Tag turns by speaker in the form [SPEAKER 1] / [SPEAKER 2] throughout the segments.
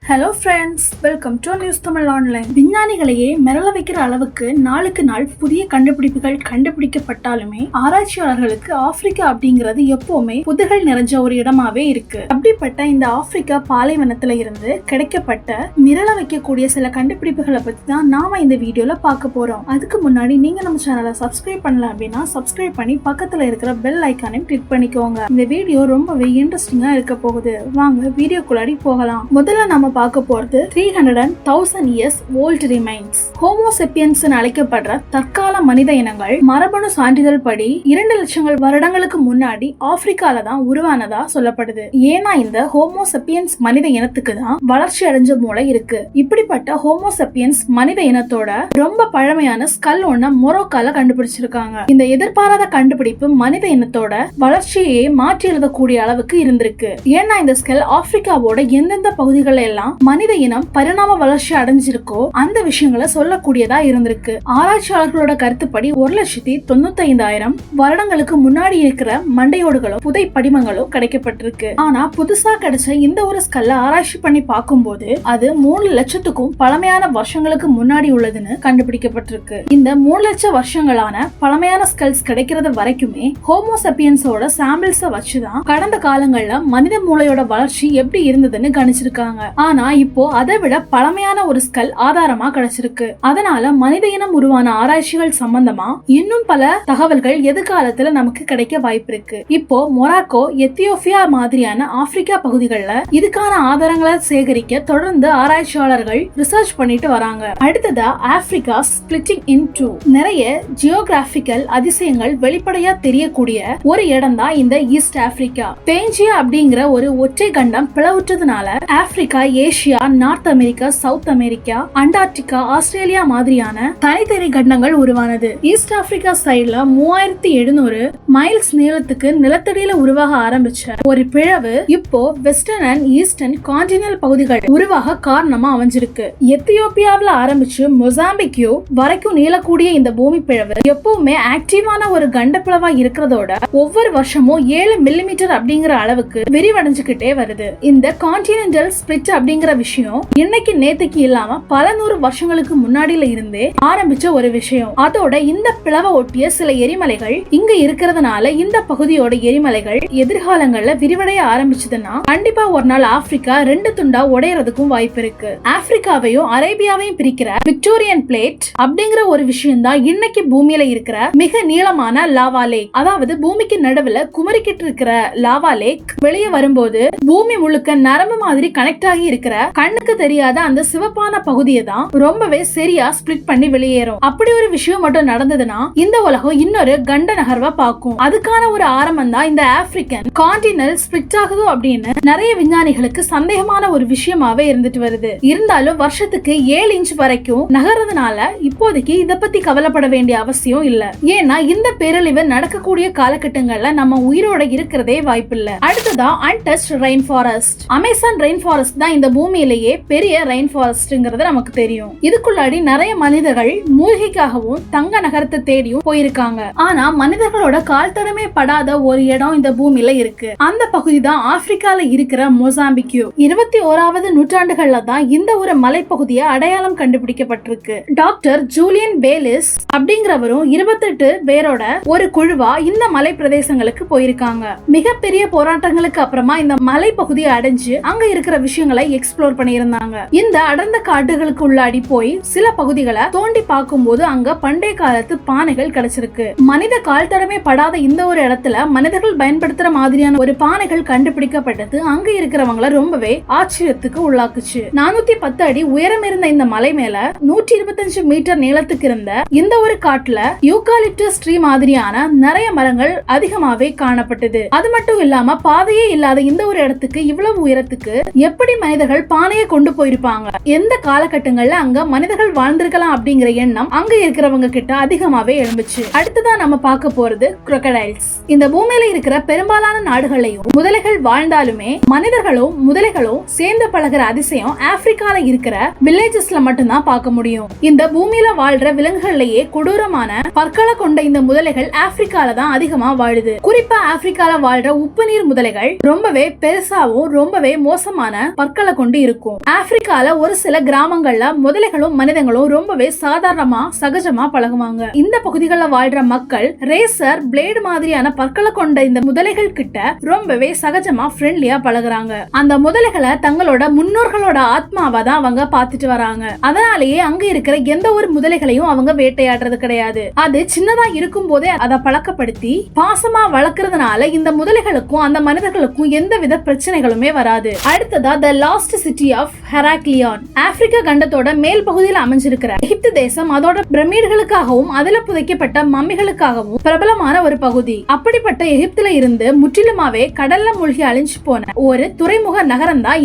[SPEAKER 1] Hello friends, welcome to news Tamil online. விஞ்ஞானிகளையே மிரள வைக்கிற அளவுக்கு நாளுக்கு நாள் புதிய கண்டுபிடிப்புகள் கண்டுபிடிக்கப்பட்டாலுமே ஆராய்ச்சியாளர்களுக்கு ஆப்பிரிக்கா அப்படிங்கிறது எப்பவுமே புதுகள் நிறைஞ்ச ஒரு இடமாவே இருக்கு. அப்படிப்பட்ட இந்த ஆப்பிரிக்கா பாலைவனத்துல இருந்து கிடைக்கப்பட்ட மிரள வைக்கக்கூடிய சில கண்டுபிடிப்புகளை பத்தி தான் நாம இந்த வீடியோல பார்க்க போறோம். அதுக்கு முன்னாடி நீங்க நம்ம சேனலை சப்ஸ்கிரைப் பண்ணல அப்படின்னா சப்ஸ்கிரைப் பண்ணி பக்கத்துல இருக்கிற பெல் ஐக்கானையும் கிளிக் பண்ணிக்கோங்க. இந்த வீடியோ ரொம்பவே இன்ட்ரெஸ்டிங்கா இருக்க போகுது. வாங்க வீடியோக்குள்ளாடி போகலாம். முதல்ல நம்ம பார்க்க போறது 300,000 years old remains. ஹோமோசெப்பியன்ஸ் அழைக்கப்படுற தற்கால மனித இனங்கள் மரபணு சான்றிதழ் படி 2 லட்சம் வருடங்களுக்கு முன்னாடி ஆப்பிரிக்கால தான் உருவானதா சொல்லப்படுது. ஏன்னா இந்த ஹோமோசெப்பியன்ஸ் மனித இனத்துக்கு தான் வளர்ச்சி அடைஞ்ச மூளை இருக்கு. இப்படிப்பட்ட ஹோமோசெப்பியன்ஸ் மனித இனத்தோட ரொம்ப பழமையான ஸ்கல் ஒண்ண மொரோக்கால கண்டுபிடிச்சிருக்காங்க. இந்த எதிர்பாராத கண்டுபிடிப்பு மனித இனத்தோட வளர்ச்சியை மாற்றி எழுதக்கூடிய அளவுக்கு இருந்திருக்கு. ஏன்னா இந்த ஸ்கல் ஆப்பிரிக்காவோட எந்தெந்த பகுதிகள் எல்லாம் மனித இனம் பரிணாம வளர்ச்சி அடைஞ்சிருக்கோ அந்த விஷயங்களை சொல்லக்கூடியதா இருந்திருக்கு. ஆராய்ச்சியாளர்களோட கருத்துப்படி 1,95,000 வருடங்களுக்கு முன்னாடி இருக்கிற மண்டையோடுகளும் புதை படிமங்களும் கிடைக்கப்பட்டிருக்கு. ஆனா புதுசா கிடைச்ச இந்த ஒரு ஸ்கல்ல ஆராய்ச்சி பண்ணி பார்க்கும்போது அது 3 லட்சத்துக்கும் பழமையான வருஷங்களுக்கு முன்னாடி உள்ளதுன்னு கண்டுபிடிக்கப்பட்டிருக்கு. இந்த 3 லட்சம் வருஷங்களான பழமையான ஸ்கல்ஸ் கிடைக்கிறது வரைக்குமே ஹோமோசெப்பியன்ஸோட சாம்பிள்ஸ வச்சுதான் கடந்த காலங்கள்ல மனித மூளையோட வளர்ச்சி எப்படி இருந்ததுன்னு கணிச்சிருக்காங்க. ஆனா இப்போ அதை விட பழமையான ஒரு ஸ்கல் ஆதாரமா கிடைச்சிருக்கு. அதனால மனித இனம் உருவான ஆராய்ச்சிகள் சம்பந்தமா இன்னும் பல தகவல்கள் எதிர்காலத்துல நமக்கு கிடைக்க வாய்ப்பு இருக்கு. இப்போ மொராக்கோ, எத்தியோப்பியா மாதிரியான ஆப்பிரிக்கா பகுதிகளில் இதுக்கான ஆதாரங்களை சேகரிக்க தொடர்ந்து ஆராய்ச்சியாளர்கள் ரிசர்ச் பண்ணிட்டு வராங்க. அடுத்ததா ஆப்பிரிக்கா ஸ்பிளிட்டிங் இன் டூ. நிறைய ஜியோகிராபிக்கல் அதிசயங்கள் வெளிப்படையா தெரியக்கூடிய ஒரு இடம் தான் இந்த ஈஸ்ட் ஆப்பிரிக்கா. பேஞ்சியா அப்படிங்கிற ஒரு ஒற்றை கண்டம் பிளவுற்றதுனால Africa, Asia, North America, South America, Antarctica, Australia மாதிரியான தனித்தனி கண்டங்கள் உருவானது. ஈஸ்ட் ஆப்பிரிக்கா சைடுல 3700 மைல்ஸ் நீளத்துக்கு நிலத்தடியில உருவாக ஆரம்பிச்ச ஒரு பிளவு இப்போ வெஸ்டர்ன் அண்ட் ஈஸ்டர்ன் கான்டினல் பகுதிகள் உருவாக காரணமா அமைஞ்சிருக்கு. எத்தியோப்பியாவில ஆரம்பிச்சு மொசாம்பிக்யூ வரைக்கும் நீளக்கூடிய இந்த பூமி பிளவு எப்பவுமே ஆக்டிவான ஒரு கண்ட பிளவா இருக்கிறதோட ஒவ்வொரு வருஷமும் 7 மில்லிமீட்டர் அப்படிங்கிற அளவுக்கு விரிவடைஞ்சுக்கிட்டே வருது. இந்த கான்டினென்டல் ஸ்பிளிட் அப்படிங்கிற விஷயம் இன்னைக்கு நேத்துக்கு இல்லாம பல 100 வருஷங்களுக்கு முன்னாடில இருந்தே ஆரம்பிச்ச ஒரு விஷயம். அதோட இந்த பிளவ ஒட்டிய சில எரிமலைகள் இங்க இருக்கிறதுனால இந்த பகுதியோட எரிமலைகள் எதிர்காலங்கள்ல விரிவடைய ஆரம்பிச்சதுன்னா கண்டிப்பா ஒரு நாள் ஆப்பிரிக்கா 2 துண்டா உடையறதுக்கும் வாய்ப்பு இருக்கு. ஆப்பிரிக்காவையும் அரேபியாவையும் பிரிக்கிற விக்டோரியன் பிளேட் அப்படிங்கிற ஒரு விஷயம் தான் இன்னைக்கு பூமியில இருக்கிற மிக நீளமான லாவா லேக். அதாவது பூமிக்கு நடுவுல குமரிக்கிட்டு இருக்கிற லாவா லேக் வெளியே வரும்போது பூமி முழுக்க நரம்பு மாதிரி கனெக்ட் ஆகி இருக்கிற கண்ணுக்கு தெரியாத அந்த சிவப்பான பகுதியை தான் ரொம்பவே சரியா ஸ்பிளிட் பண்ணி வெளியேறும். அப்படி ஒரு விஷயம் மட்டும் நடந்ததுன்னா இந்த உலகம் இன்னொரு கண்ட நகர்வா பார்க்கும். அதுக்கான ஒரு ஆரம்பம் தான் இந்த ஆப்பிரிக்கன் கான்டினல் ஸ்பிளிட் ஆகுதோ அப்படின்னு நிறைய விஞ்ஞானிகளுக்கு சந்தேகமான ஒரு விஷயமாவே இருந்துட்டு வருது. இருந்தாலும் வருஷத்துக்கு 7 இன்ச் வரைக்கும் நகர்றதுனால இப்போதைக்கு இத பத்தி கவலைப்பட வேண்டிய அவசியம் இல்ல. ஏன்னா இந்த பேரழிவு நடக்கக்கூடிய காலகட்டங்கள்ல நம்ம உயிரோட இருக்கிறதே வாய்ப்பு இல்ல. அடுத்ததா untouched rain forest. Amazon rain forest தான் இந்த பூமியிலேயே பெரிய ரெயின் ஃபாரஸ்ட்ங்கிறது நமக்கு தெரியும். இதுக்குள்ளாடி நிறைய மனிதர்கள் மூலிகைக்காகவும் தங்க நகரத்தை தேடியும் போயிருக்காங்க. ஆனா மனிதர்களோட கால் தடமே படாத ஒரு இடம் இந்த பூமியில இருக்கு. அந்த பகுதி தான் ஆப்பிரிக்கால இருக்கிற மொசாம்பிக்யூ. 21வது நூற்றாண்டுகள்ல தான் இந்த ஒரு மலைப்பகுதியை அடையாளம் கண்டுபிடிக்கப்பட்டிருக்கு. டாக்டர் ஜூலியன் பேலிஸ் அப்படிங்கிறவரும் 28 பேரோட ஒரு குழுவா இந்த மலை பிரதேசங்களுக்கு போயிருக்காங்க. மிகப்பெரிய போராட்டங்களுக்கு அப்புறமா இந்த மலை பகுதியை அடைஞ்சு அங்க இருக்கிற விஷயங்களை எக்ஸ்ப்ளோர் பண்ணியிருந்தாங்க. இந்த அடர்ந்த காட்டுகளுக்கு உள்ளாடி போய் சில பகுதிகளை தோண்டி பார்க்கும்போது அங்க பண்டைய காலத்து பானைகள் கிடைச்சிருக்கு. மனித கால் தடமே படாத இந்த ஒரு இடத்துல மனிதர்கள் பயன்படுத்துற மாதிரியான ஒரு பானைகள் கண்டுபிடிக்கப்பட்டது அங்க இருக்கிறவங்கள ரொம்பவே ஆச்சரியத்துக்கு உள்ளாக்குச்சு. 410 அடி உயரம் இருந்த இந்த மலை மேல 125 மீட்டர் நீளத்துக்கு இருந்த இந்த ஒரு காட்டுல யூகாலிப்டஸ் ட்ரீ மாதிரியான நிறைய மரங்கள் அதிகமாவே காணப்பட்டது. அது மட்டும் இல்லாம பாதையே இல்லாத இந்த ஒரு இடத்துக்கு இவ்வளவு உயரத்துக்கு எப்படி மனிதர்கள் பானையை கொண்டு போயிருப்பாங்க, எந்த காலகட்டங்கள்ல அங்க மனிதர்கள் வாழ்ந்திருக்கலாம் அப்படிங்கிற எண்ணம் அங்க இருக்கிறவங்க கிட்ட அதிகமாவே எழும்புச்சு. அடுத்ததான் நம்ம பார்க்க போறது crocodiles. இந்த பூமியில இருக்கிற பெரும்பாலான நாடுகளையும் முதலைகள் வாழ்ந்தாலுமே மனிதர்களும் முதலைகளும் சேர்ந்து பழகுற அதிசயம் ஆப்பிரிக்கால இருக்கிற வில்லேஜஸ்ல மட்டும்தான் பார்க்க முடியும். இந்த பூமியில வாழ்ற விலங்குகள்லயே கொடூரமான பற்களை கொண்ட இந்த முதலைகள் ஆப்பிரிக்கால தான் அதிகமா வாழுது. குறிப்பா ஆப்பிரிக்கால வாழ்ற உப்பு நீர் முதலைகள் ரொம்பவே பெருசாவும் ரொம்பவே மோசமான பற்களை கொண்டு இருக்கும். ஆப்பிரிக்கால ஒரு சில கிராமங்கள்ல முதலைகளும் மனிதங்களும் ரொம்பவே சாதாரணமா சகஜமா பழகுவாங்க. இந்த பகுதிகளில் வாழ்ற மக்கள் ரேசர் பிளேடு மாதிரியான பற்களை கொண்ட இந்த முதலைகள் கிட்ட ரொம்பவே சகஜமா ஃப்ரெண்ட்லியா பழகுறாங்க. அந்த முதலைகளை தங்களோட முன்னோர்களோட ஆத்மாவா தான் அவங்க பாத்துட்டு வராங்க. அதனாலேயே அங்க இருக்கிற எந்த ஒரு முதலைகளையும் அவங்க வேட்டையாடுறது கிடையாது. அது சின்னதா இருக்கும் போதே அதை பழக்கப்படுத்தி பாசமா வளர்க்கறதுனால இந்த முதலைகளுக்கும் அந்த மனிதர்களுக்கும் எந்த வித பிரச்சனைகளுமே வராது. அடுத்ததா the lost city of Heracleion. Africa கண்டத்தோட மேல் பகுதியில் அமைஞ்சிருக்கிற எகிப்து தேசம் அதோட பிரமிடுகளுக்காகவும் அதுல புதைக்கப்பட்ட மம்மிகளுக்காகவும் பிரபலமான ஒரு பகுதி. அப்படிப்பட்ட எகிப்துல இருந்து முற்றிலுமாவே கடல்ல மூழ்கி அழிஞ்சு போன ஒரு துறைமுக நகரம் தான்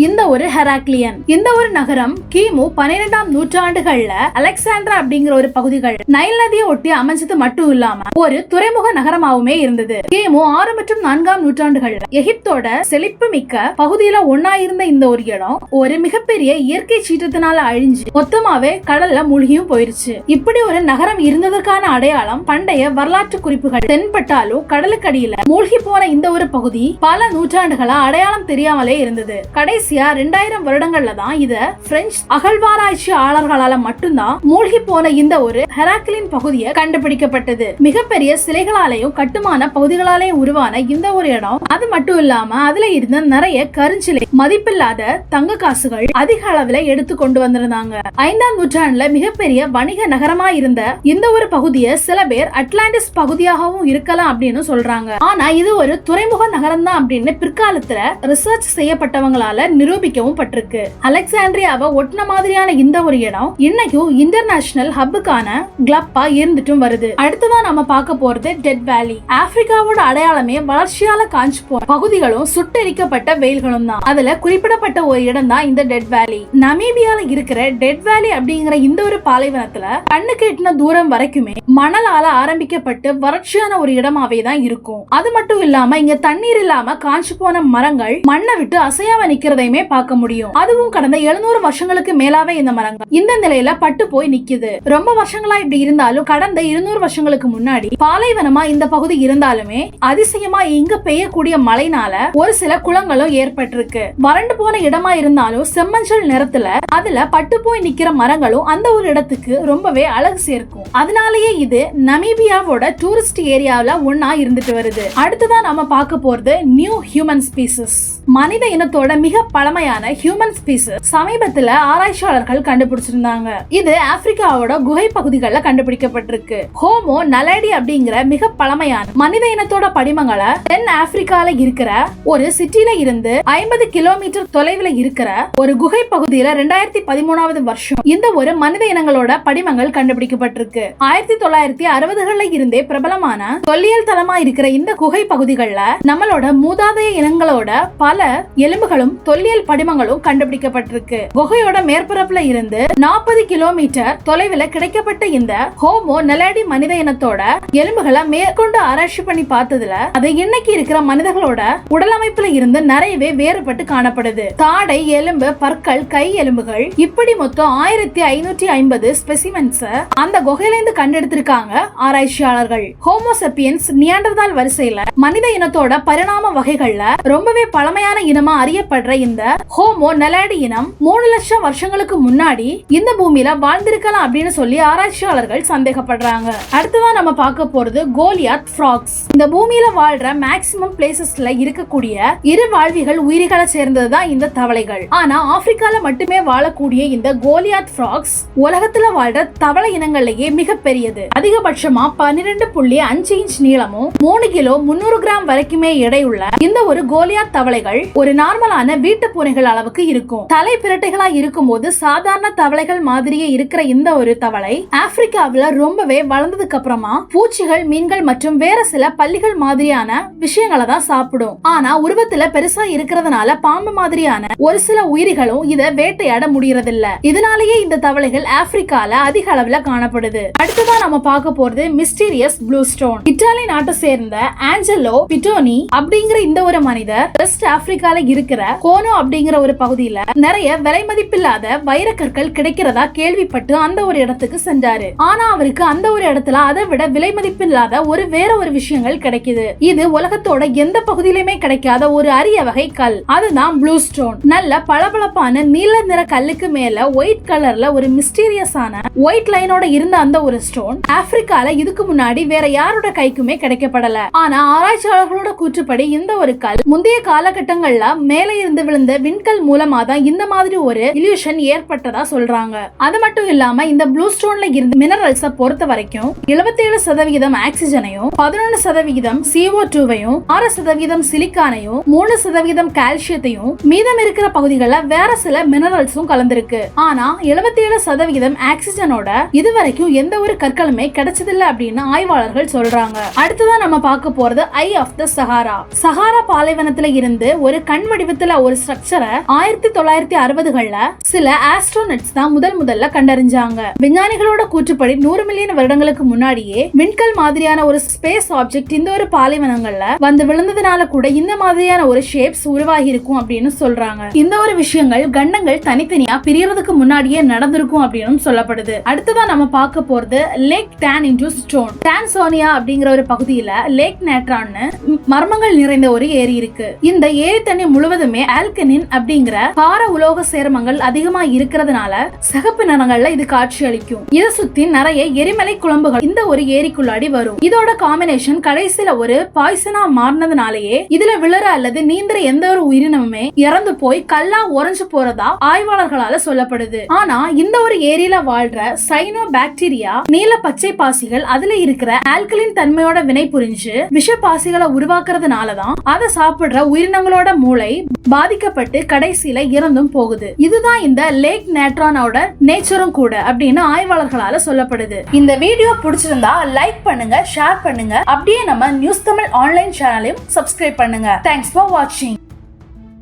[SPEAKER 1] இந்த ஒரு ஹெராக்லியன். இந்த ஒரு நகரம் கிமு 12ஆம் நூற்றாண்டுகள்ல அலெக்சாண்ட்ரா அப்படிங்கிற ஒரு பகுதிகள் நைல் நதியை ஒட்டி அமைஞ்சது மட்டும் இல்லாம ஒரு துறைமுக நகரமாவுமே இருந்தது. கிமு 6 மற்றும் 4ஆம் நூற்றாண்டுகள்ல எகிப்தோட செழிப்பு மிக்க பகுதியில ஒன்னா இருந்த இந்த ஒரு இடம் ஒரு மிகப்பெரிய இயற்கை சீற்றத்தினால அழிஞ்சு மொத்தமாவே கடல்ல மூழ்கியும் போயிருச்சு. இப்படி ஒரு நகரம் இருந்ததற்கான அடையாளம் பண்டைய வரலாற்று குறிப்புகள் தென்பட்டாலும் கடலுக்கடியில மூழ்கி போன இந்த ஒரு பகுதி பல நூற்றாண்டுகளா அடையாளம் தெரியாமலே இருந்தது. கடைசியா 2000 வருடங்கள்ல தான் இத பிரெஞ்சு அகழ்வாராய்ச்சியாளர்களால மட்டும்தான் மூழ்கி போன இந்த ஒரு ஹெராக்லியன் பகுதியை கண்டுபிடிக்கப்பட்டது. மிகப்பெரிய சிலைகளாலேயும் கட்டுமான பகுதிகளாலேயும் உருவான இந்த ஒரு இடம் அது மட்டும் இல்லாம அதுல இருந்த நிறைய கருஞ்சிலை மதிப்பில்லாத தங்க காசுகள் அதிக அளவுல எடுத்து கொண்டு வந்திருந்தாங்க. 5ஆம் நூற்றாண்டுல மிகப்பெரிய வணிக நகரமா இருந்த இந்த ஒரு பகுதியை சில பேர் அட்லாண்டிஸ் பகுதியாகவும் இருக்கலாம் அப்படின்னு சொல்றாங்க. ஆனா இது ஒரு துறைமுக நகரம் தான் அப்படின்னு பிற்காலத்துல ரிசர்ச் செய்யப்பட்டவங்களால நிரூபிக்கவும் பட்டிருக்கு. அலெக்சாண்ட்ரியாவை ஒட்டின மாதிரியான இந்த ஒரு இடம் இன்னைக்கும் இன்டர்நேஷனல் ஹப்புக்கான கிளப்பா இருந்துட்டும் வருது. அடுத்ததான் நம்ம பார்க்க போறது டெட் வேலி. ஆப்பிரிக்காவோட அடையாளமே வளர்ச்சியால காஞ்சு போன பகுதிகளும் சுட்டெரிக்கப்பட்ட வெயில்களும் தான். அதுல குறிப்பிடப்பட்ட ஒரு இடம் தான் இந்த டெட் வேலி. நமீபியால இருக்கிற டெட் வேலி அப்படிங்கிற இந்த ஒரு பாலைவனத்துல கண்ணுக்கு எட்டின தூரம் வரைக்குமே மணலால ஆரம்பிக்கப்பட்டு வறட்சியான ஒரு இடமாவே தான் இருக்கும். அது மட்டும் இல்லாம இங்க தண்ணீர் இல்லாம காஞ்சு போன மரங்கள் மண்ணை விட்டு அசையாம நிக்கிறதையுமே பார்க்க முடியும். அதுவும் கடந்த 700 வருஷங்களுக்கு மேலாவே இந்த மரங்கள் இந்த நிலையில பட்டு போய் நிக்குது. ரொம்ப வருஷங்களா இப்படி இருந்தாலும் கடந்த 200 வருஷங்களுக்கு முன்னாடி பாலைவனமா இந்த பகுதி இருந்தாலுமே அதிசயமா இங்க பெய்யக்கூடிய மழைனால ஒரு சில குளங்களும் ஏற்பட்டிருக்கு. வறண்டு போன இடமா இருந்தாலும் செம்மஞ்சள் நிறத்துல அதுல பட்டு போய் நிக்கிற மரங்களும் அந்த ஒரு இடத்துக்கு ரொம்பவே அழகு சேர்க்கும். அதனாலேயே இது நமீபியாவோட டூரிஸ்ட் ஏரியாவில ஒன்னா இருந்துட்டு வருது. அடுத்ததான் நம்ம பார்க்க போறது நியூ ஹியூமன் ஸ்பீசிஸ். மனித இனத்தோட மிக பழமையான ஹியூமன் ஸ்பீசிஸ் சமீபத்துல ஆராய்ச்சியாளர்கள் கண்டுபிடிச்சிருந்தாங்க. இது ஆப்பிரிக்காவோட குகை பகுதிகளில் கண்டுபிடிக்கப்பட்டிருக்கு. ஹோமோ நலேடி அப்படிங்கிற மிக பழமையான மனித இனத்தோட படிமங்களை தென் ஆப்பிரிக்கால இருக்கிற ஒரு சிட்டில இருந்து 50 கிலோமீட்டர் தொலைவில் இருக்கிற ஒரு குகை பகுதியில 2013ஆவது வருஷம் இந்த ஒரு மனித இனங்களோட படிமங்கள் கண்டுபிடிக்கப்பட்டிருக்கு. 1960களில் இருந்தே பிரபலமான தொல்லியல் தளமா இருக்கிற இந்த குகை பகுதிகளில் நம்மளோட மூதாதைய இனங்களோட பல எலும்புகளும் தொல்லியல் படிமங்களும் கண்டுபிடிக்கப்பட்டிருக்கு. குகையோட மேற்பரப்புல இருந்து 40 கிலோமீட்டர் தொலைவில் கிடைக்கப்பட்ட இந்த ஹோமோ நலேடி மனித இனத்தோட எலும்புகளை மேற்கொண்டு ஆராய்ச்சி பண்ணி பார்த்ததுல அது இன்னைக்கு இருக்கிற மனிதர்களோட உடலமைப்புல இருந்து நிறையவே வேறுபட்டு காணப்படுது. தாடை, எலும்பு, பற்கள், கை எலும்புகள் இப்படி மொத்தம் 1550 ஸ்பெசிமென்ஸ் அந்த குகையில இருந்து கண்டெடுத்திருக்காங்க ஆராய்ச்சியாளர்கள். ஹோமோசெப்பியன்ஸ் நியாண்டர்தால் வரிசையில மனித இனத்தோட பரிணாம வகைகள்ல ரொம்பவே பழமையான இனமா அறியப்படுற இந்த ஹோமோ நலேடி இனம் 3 லட்சம் வருஷங்களுக்கு முன்னாடி இந்த பூமியில வாழ்ந்திருக்கலாம் அப்படின்னு சொல்லி ஆராய்ச்சியாளர்கள் சந்தேகப்படுறாங்க. அடுத்ததான் நம்ம பார்க்க போறது கோலியாத் ஃப்ராக்ஸ். இந்த பூமியில வாழ்ற மேக்சிமம் பிளேசஸ்ல இருக்கக்கூடிய இரு வாழ்விகள் உயிரிகளை சேர்ந்ததுதான் இந்த தவளைகள். ஆனா ஆப்பிரிக்கால மட்டுமே வாழக்கூடிய இந்த கோலியாத் ஃப்ராக்ஸ் உலகத்துல வாழ்ற தவளை இனங்கள்லயே மிக பெரியது. அதிகபட்சமா 12.5 இன்ச் நீளமும் 3 கிலோ 300 கிராம் வரைக்குமே எடையுள்ள இந்த ஒரு கோலியாத் தவளைகள் ஒரு நார்மலான வீட்டு பூனைகள் அளவுக்கு இருக்கும். தலை பிரட்டைகளா இருக்கும் போது சாதாரண தவளைகள் மாதிரியே இருக்கிற இந்த ஒரு தவளை ஆப்பிரிக்காவில ரொம்பவே வளர்ந்ததுக்கு அப்புறமா பூச்சிகள், மீன்கள் மற்றும் வேற சில பல்லிகள் மாதிரியான விஷயங்களை தான் சாப்பிடும். ஆனா உருவத்துல பெருசா இருக்கிறதுனால பாம்பு மாதிரியான ஒரு சில உயிரிகளும் இத வேட்டையாட முடியறதில்ல. இதனாலேயே இந்த தவளைகள் ஆப்பிரிக்கால அதிக அளவுல காணப்படுது. அடுத்ததான் நம்ம பார்க்க போறது மிஸ்டீரியஸ் ப்ளூ ஸ்டோன். இத்தாலி நாட்டை சேர்ந்த ஆஞ்சலோ பிட்டோனி அப்படிங்கிற இந்த ஒரு மனிதர் வெஸ்ட் ஆப்பிரிக்கால இருக்கிற கோனோ அப்படிங்கிற ஒரு பகுதியில நிறைய விலை மதிப்பில்லாத வைரக்கற்கள் கிடைக்கிறதா கேள்விப்பட்டு அந்த ஒரு இடத்துக்கு சென்றாரு. ஆனா அவருக்கு அந்த ஒரு இடத்துல அதை விட விலை மதிப்பில்லாத வேற ஒரு விஷயங்கள் கிடைக்குது. இது உலகத்தோட எந்த பகுதியிலுமே கிடைக்காத ஒரு அரிய வகை கல். அதுதான் ப்ளூ ஸ்டோன். நல்ல பளபளப்பான நீல நிற கல்லுக்கு மேல ஒயிட் கலர்ல ஒரு மிஸ்டீரியஸான ஒயிட் லைனோட இருந்த அந்த ஒரு ஸ்டோன் ஆப்பிரிக்கால இதுக்கு முன்னாடி வேற யாரோட கைக்குமே கிடைக்கப்படல. ஆனா ஆராய்ச்சியாளர்களோட கூற்றுப்படி இந்த ஒரு கல் முந்தைய காலகட்டங்கள்ல மேலே இருந்து விழுந்த விண்கல் மூலமா தான் இந்த மாதிரி ஒரு இல்யூஷன் ஏற்பட்டதா சொல்றாங்க. அது மட்டும் இல்லாம இந்த ப்ளூ ஸ்டோன்ல இருந்த மினரல்ஸ பொறுத்த வரைக்கும் 77% ஆக்சிஜனையும் 11% CO2வையும் 6% சிலிக்கானையும் 3% கால்சியத்தையும் மீதம் இருக்கிற பகுதிகளில் வேற சில மினரல்ஸும் கலந்திருக்கு. ஆனா 77% ஆக்சிஜனோட இதுவரைக்கும் எந்த ஒரு கற்களுமே கிடைச்சதில்லை அப்படின்னு ஆய்வாளர்கள் சொல்றாங்க. அடுத்ததான் நம்ம பார்க்க போறது ஐ ஆஃப் த சஹாரா. சஹாரா பாலைவனத்துல இருந்து ஒரு கண் வடிவத்துல ஒரு ஸ்ட்ரக்சரை 1960கள்ல சில ஆஸ்ட்ரோனட்ஸ் தான் முதல்ல கண்டறிஞ்சாங்க. விஞ்ஞானிகளோட கூற்றுப்படி 100 மில்லியன் வருடங்களுக்கு முன்னாடியே விண்கல் மாதிரியான ஒரு ஸ்பேஸ் ஆப்ஜெக்ட் இந்த ஒரு பாலைவனங்கள்ல வந்து விழுந்ததுனால கூட இந்த மாதிரியான ஒரு ஷேப்ஸ் உருவாகி இருக்கும் அப்படின்னு சொல்றாங்க. இந்த ஒரு விஷயங்கள் கண்டங்கள் தனித்தனியா பிரியறதுக்கு முன்னாடியே நடந்திருக்கும் அப்படின்னு சொல்லப்படுது. அடுத்ததா நம்ம பார்க்க போறது lake turn into stone. Tanzania அப்படிங்கிற ஒரு பகுதியில லேக் நேட்ரான்னு மர்மங்கள் நிறைந்த ஒரு ஏரி இருக்கு. இந்த ஏரி தண்ணி முழுவதுமே ஆல்கனின் அப்படிங்கிற பார உலோக சேர்மங்கள் அதிகமா இருக்கிறதுனால சிகப்பு நிறங்கள்ல இது காட்சி அளிக்கும். இதை சுத்தி நிறைய எரிமலை குழம்புகள் இந்த ஒரு ஏரிக்குள்ளாடி வரும். இதோட காம்பினேஷன் கடைசியில ஒரு பாய்சனா மாறினதுனாலேயே இதுல விழற அல்லது நீந்திர எந்த ஒரு உயிரினமுமே இறந்து போய் கல்லா உறைஞ்சு போறதா ஆய்வாளர்களால சொல்லப்படுது. ஆனா இந்த ஒரு ஏரியில வாழ்ற சைனோ பாக்டீரியா நீல பச்சை பாசிகள் அதுல இருக்கிற ஆல்கலின் தன்மையோட வினை புரிஞ்சு விஷ பாசிகளை உருவாக்குறதுனாலதான் அதை சாப்பிடுற உயிரினங்களோட மூளை பாதிக்கப்பட்டு கடைசியில இறந்தும் போகுது. இதுதான் இந்த லேக் நேட்ரானோட நேச்சரும் கூட அப்படின்னு ஆய்வாளர்களால சொல்லப்படுது. இந்த வீடியோ பிடிச்சிருந்தா லைக் பண்ணுங்க, ஷேர் பண்ணுங்க, அப்படியே நம்ம நியூஸ் தமிழ் ஆன்லைன் சேனலையும் சப்ஸ்கிரைப் பண்ணுங்க. தேங்க்ஸ் ஃபார் வாட்சிங்.